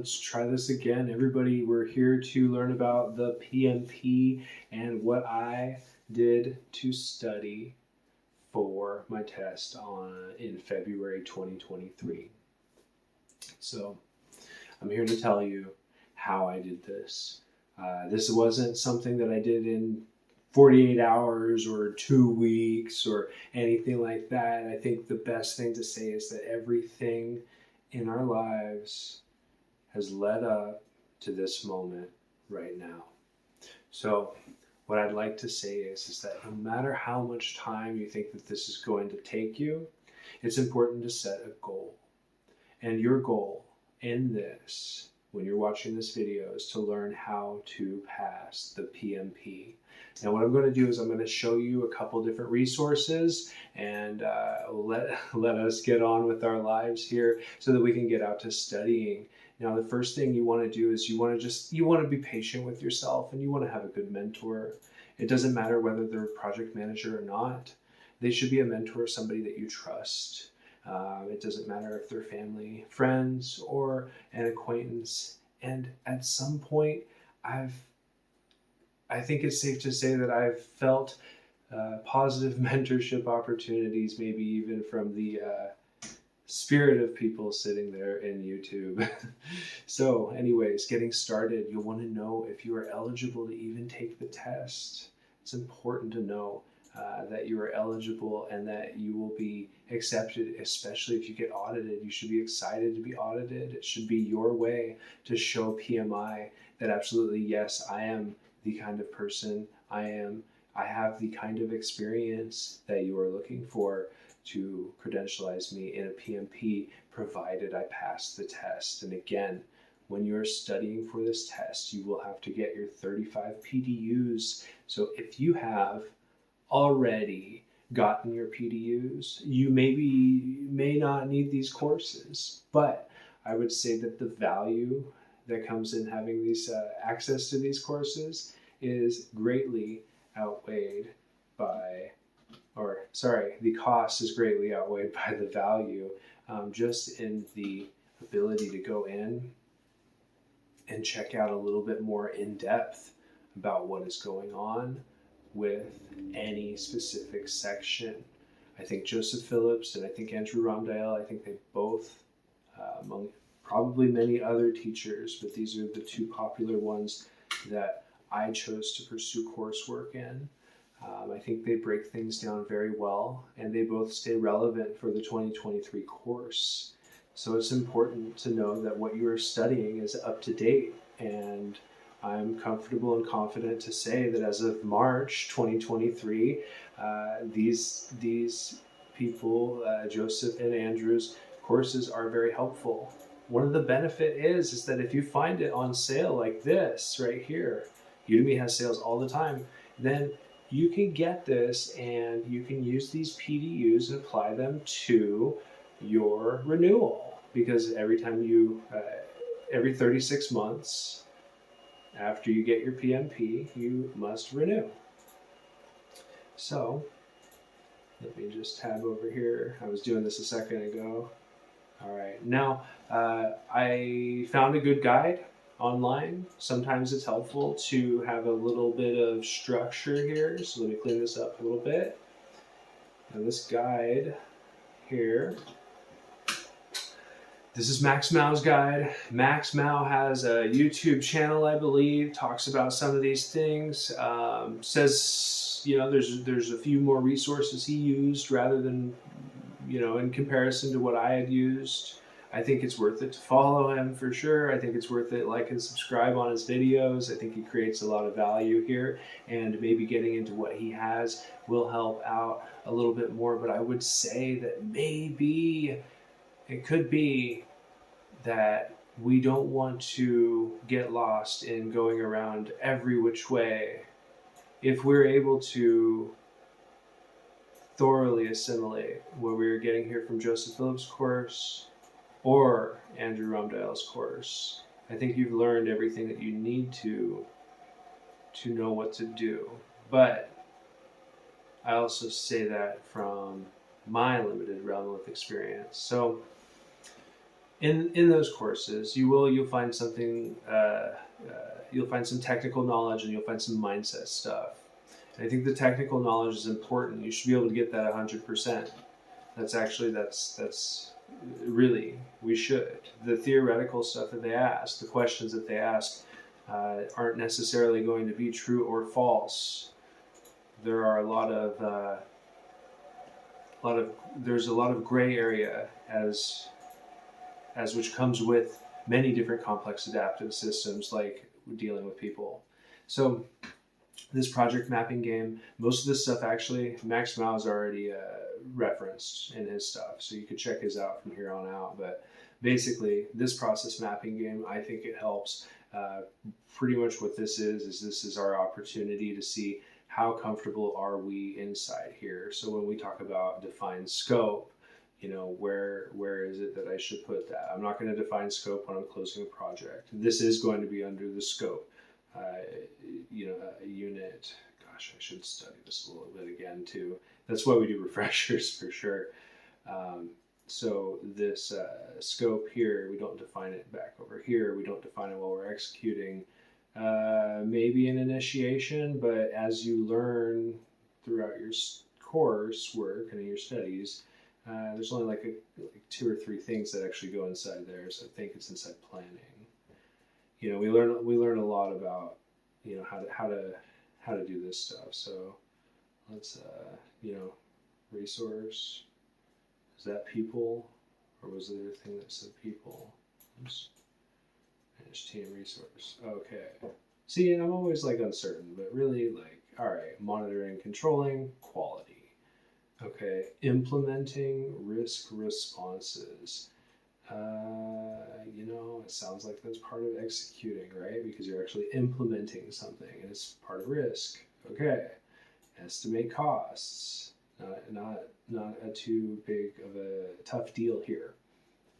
let's try this again. Everybody, we're here to learn about the PMP and what I did to study for my test in February 2023. So I'm here to tell you how I did this. This wasn't something that I did in 48 hours or 2 weeks or anything like that. I think the best thing to say is that everything in our lives has led up to this moment right now. So what I'd like to say is that no matter how much time you think that this is going to take you, it's important to set a goal. And your goal in this, when you're watching this video, is to learn how to pass the PMP. Now what I'm going to do is I'm going to show you a couple different resources and let us get on with our lives here so that we can get out to studying. Now the first thing you want to do is you want to be patient with yourself, and you want to have a good mentor. It doesn't matter whether they're a project manager or not. They should be a mentor, somebody that you trust. It doesn't matter if they're family, friends, or an acquaintance. And at some point, I think it's safe to say that I've felt positive mentorship opportunities, maybe even from the spirit of people sitting there in YouTube. So anyways, getting started, you'll want to know if you are eligible to even take the test. It's important to know that you are eligible and that you will be accepted, especially if you get audited. You should be excited to be audited. It should be your way to show PMI that absolutely, yes, I am the kind of person I have the kind of experience that you are looking for to credentialize me in a PMP, provided I pass the test. And again, when you're studying for this test, you will have to get your 35 PDUs. So if you have already gotten your PDUs, you may not need these courses, but I would say that the value that comes in having these access to these courses is greatly outweighed by, the cost is greatly outweighed by the value, just in the ability to go in and check out a little bit more in depth about what is going on with any specific section. I think Joseph Phillips and I think Andrew Ramdale, I think they both, among probably many other teachers, but these are the two popular ones that I chose to pursue coursework in. I think they break things down very well, and they both stay relevant for the 2023 course. So it's important to know that what you are studying is up to date, and I'm comfortable and confident to say that as of March 2023, these people, Joseph and Andrew's courses, are very helpful. One of the benefit is that if you find it on sale like this right here, Udemy has sales all the time, then you can get this and you can use these PDUs and apply them to your renewal, because every time every 36 months after you get your PMP, you must renew. So let me just tab over here. I was doing this a second ago. All right, now I found a good guide online. Sometimes it's helpful to have a little bit of structure here. So let me clean this up a little bit. And this guide here, this is Max Mao's guide. Max Mao has a YouTube channel, I believe, talks about some of these things. Says, there's a few more resources he used rather than, in comparison to what I had used. I think it's worth it to follow him for sure. I think it's worth it, like and subscribe on his videos. I think he creates a lot of value here, and maybe getting into what he has will help out a little bit more. But I would say that maybe it could be that we don't want to get lost in going around every which way. If we're able to thoroughly assimilate what we were getting here from Joseph Phillips' course or Andrew Ramdale's course, I think you've learned everything that you need to know what to do. But I also say that from my limited realm of experience. So in those courses, you'll find something. You'll find some technical knowledge, and you'll find some mindset stuff. And I think the technical knowledge is important. You should be able to get that 100%. That's really, we should. The theoretical stuff that they ask, the questions that they ask, aren't necessarily going to be true or false. There are there's a lot of gray area as which comes with many different complex adaptive systems, like dealing with people. So this project mapping game, most of this stuff actually Max Mau's already referenced in his stuff, so you could check his out from here on out. But basically, this process mapping game, I think it helps. Pretty much what this is our opportunity to see how comfortable are we inside here. So when we talk about defined scope, where is it that I should put that? I'm not going to define scope when I'm closing a project. This is going to be under the scope. A unit. Gosh, I should study this a little bit again too. That's why we do refreshers for sure. So this scope here, we don't define it back over here. We don't define it while we're executing. Maybe an initiation, but as you learn throughout your coursework and your studies, there's only like 2 or 3 things that actually go inside there. So I think it's inside planning. We learn a lot about how to do this stuff. So let's resource. Is that people, or was there a thing that said people? Oops. Manage team resource. Okay. See, and I'm always uncertain, but really all right, monitoring, controlling, quality. Okay, implementing risk responses. It sounds like that's part of executing, right? Because you're actually implementing something, and it's part of risk. Okay, estimate costs. Not a too big of a tough deal here.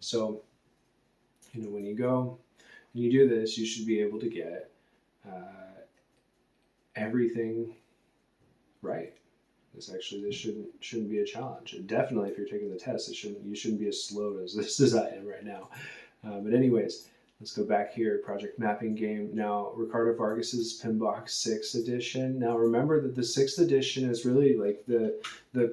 So, when you do this, you should be able to get everything right. This shouldn't be a challenge. And definitely, if you're taking the test, you shouldn't be as slow as I am right now. But anyways, let's go back here. Project mapping game. Now, Ricardo Vargas's PMBOK 6th edition. Now, remember that the 6th edition is really the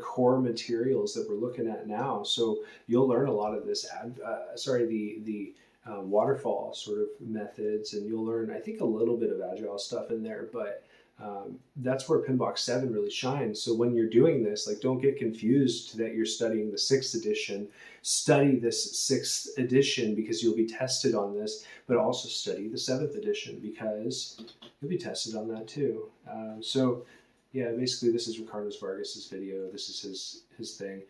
core materials that we're looking at now. So you'll learn a lot of this. The waterfall sort of methods, and you'll learn, I think, a little bit of agile stuff in there, but that's where PMBOK 7 really shines. So when you're doing this, don't get confused that you're studying the 6th edition. Study this 6th edition because you'll be tested on this, but also study the 7th edition because you'll be tested on that too. Basically this is Ricardo Vargas's video. This is his thing.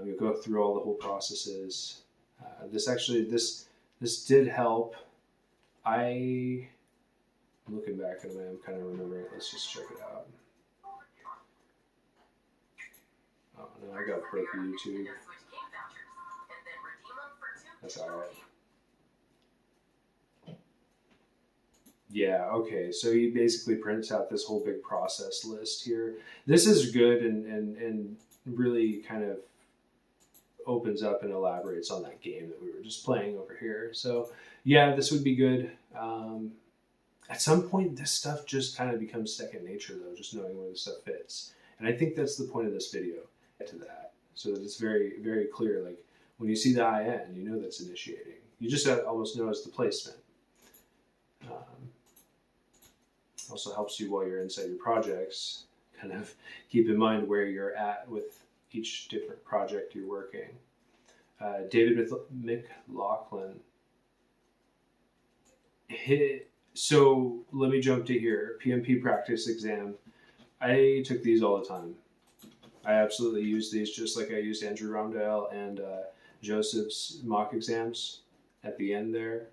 You'll go through all the whole processes. This did help. I'm looking back at it, I'm kind of remembering it. Let's just check it out. Oh, no, I got to put up the YouTube. That's all right. Yeah, okay. So he basically prints out this whole big process list here. This is good and really kind of opens up and elaborates on that game that we were just playing over here. So yeah, this would be good. At some point, this stuff just kind of becomes second nature, though, just knowing where the stuff fits. And I think that's the point of this video, get to that, so that it's very, very clear. When you see the IN, you know that's initiating. You just almost notice the placement. Also helps you while you're inside your projects, kind of keep in mind where you're at with each different project you're working. David McLaughlin. So let me jump to here. PMP practice exam. I took these all the time. I absolutely use these just like I used Andrew Rondell and Joseph's mock exams at the end there,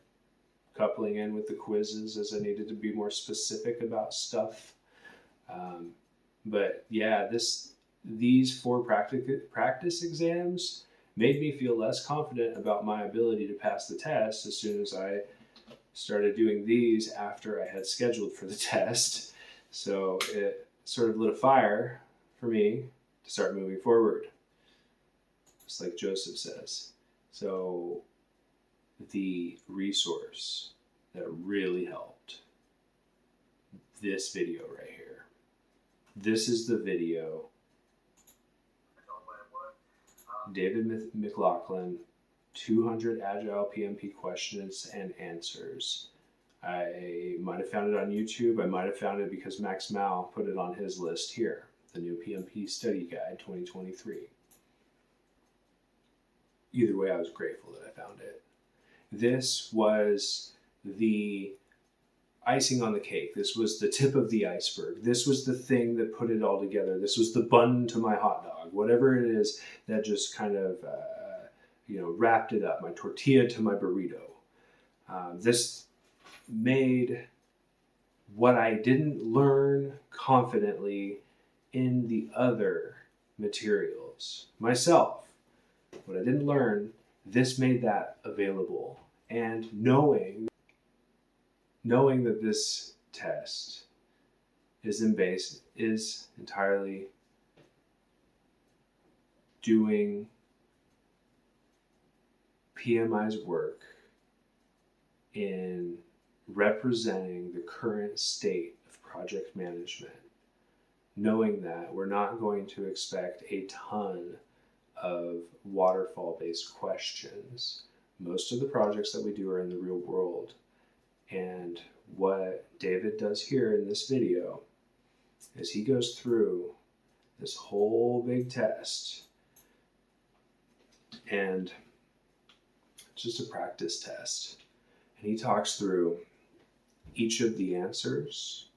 coupling in with the quizzes as I needed to be more specific about stuff. But yeah, these 4 practice exams made me feel less confident about my ability to pass the test as soon as I started doing these after I had scheduled for the test. So it sort of lit a fire for me to start moving forward, just like Joseph says. So the resource that really helped. This video right here. This is the video. David McLaughlin, 200 Agile PMP questions and answers. I might have found it on YouTube. I might have found it because Max Mao put it on his list here. The new PMP Study Guide 2023. Either way, I was grateful that I found it. This was the icing on the cake. This was the tip of the iceberg. This was the thing that put it all together. This was the bun to my hot dog, whatever it is that just kind of wrapped it up, my tortilla to my burrito. This made what I didn't learn confidently in the other materials myself. What I didn't learn, this made that available. And knowing that this test is entirely doing PMI's work in representing the current state of project management, knowing that we're not going to expect a ton of waterfall-based questions. Most of the projects that we do are in the real world. And what David does here in this video is he goes through this whole big test, and it's just a practice test. And he talks through each of the answers,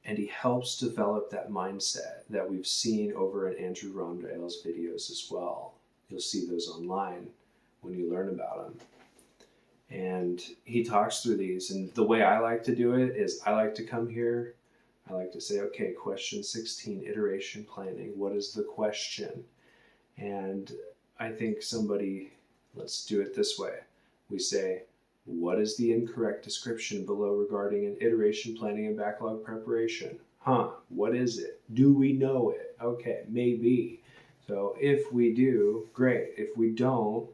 and he helps develop that mindset that we've seen over in Andrew Rondale's videos as well. You'll see those online when you learn about them. And he talks through these, and the way I like to do it is I like to come here, I like to say, okay, question 16, iteration planning. What is the question? And I think let's do it this way. We say, what is the incorrect description below regarding an iteration planning and backlog preparation? What is it? Do we know it? Okay, maybe. So if we do, great. If we don't,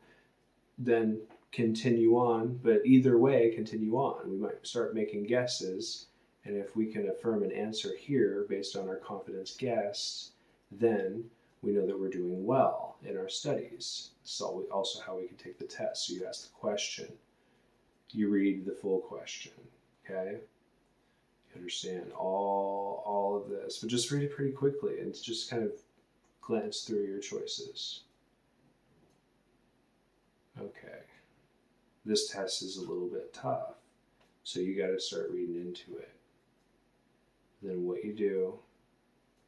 then continue on, but either way, continue on. We might start making guesses, and if we can affirm an answer here based on our confidence guess, then we know that we're doing well in our studies. It's also how we can take the test. So you ask the question, you read the full question, okay? You understand all of this, but just read it pretty quickly and just kind of glance through your choices. Okay. This test is a little bit tough, so you got to start reading into it. Then what you do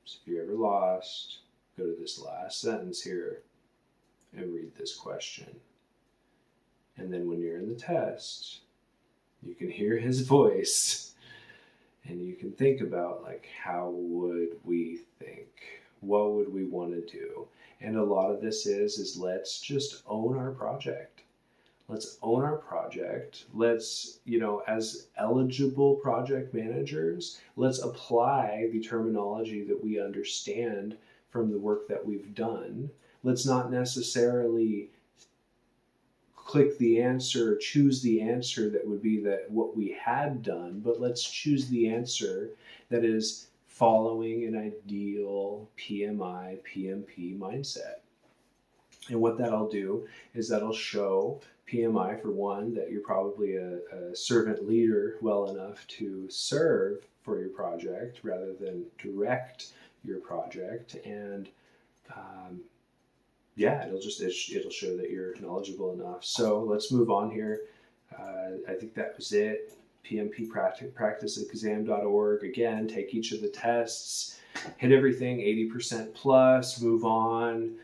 is, if you're ever lost, go to this last sentence here and read this question. And then when you're in the test, you can hear his voice and you can think about, like, how would we think? What would we want to do? And a lot of this is let's just own our project. Let's own our project. Let's, as eligible project managers, let's apply the terminology that we understand from the work that we've done. Let's not necessarily click the answer, choose the answer that would be what we had done, but let's choose the answer that is following an ideal PMI, PMP mindset. And what that'll do is that'll show PMI, for one, that you're probably a servant leader well enough to serve for your project rather than direct your project. And it'll show that you're knowledgeable enough. So let's move on here. I think that was it. PMP practiceexam.org. Again, take each of the tests, hit everything 80% plus, move on,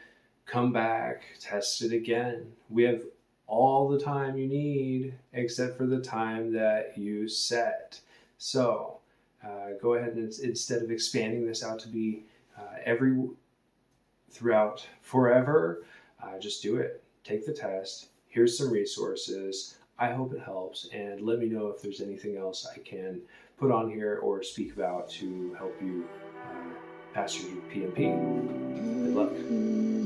come back, test it again. We have all the time you need except for the time that you set. So go ahead and instead of expanding this out to be throughout forever, just do it. Take the test. Here's some resources. I hope it helps, and let me know if there's anything else I can put on here or speak about to help you pass your PMP. Good luck.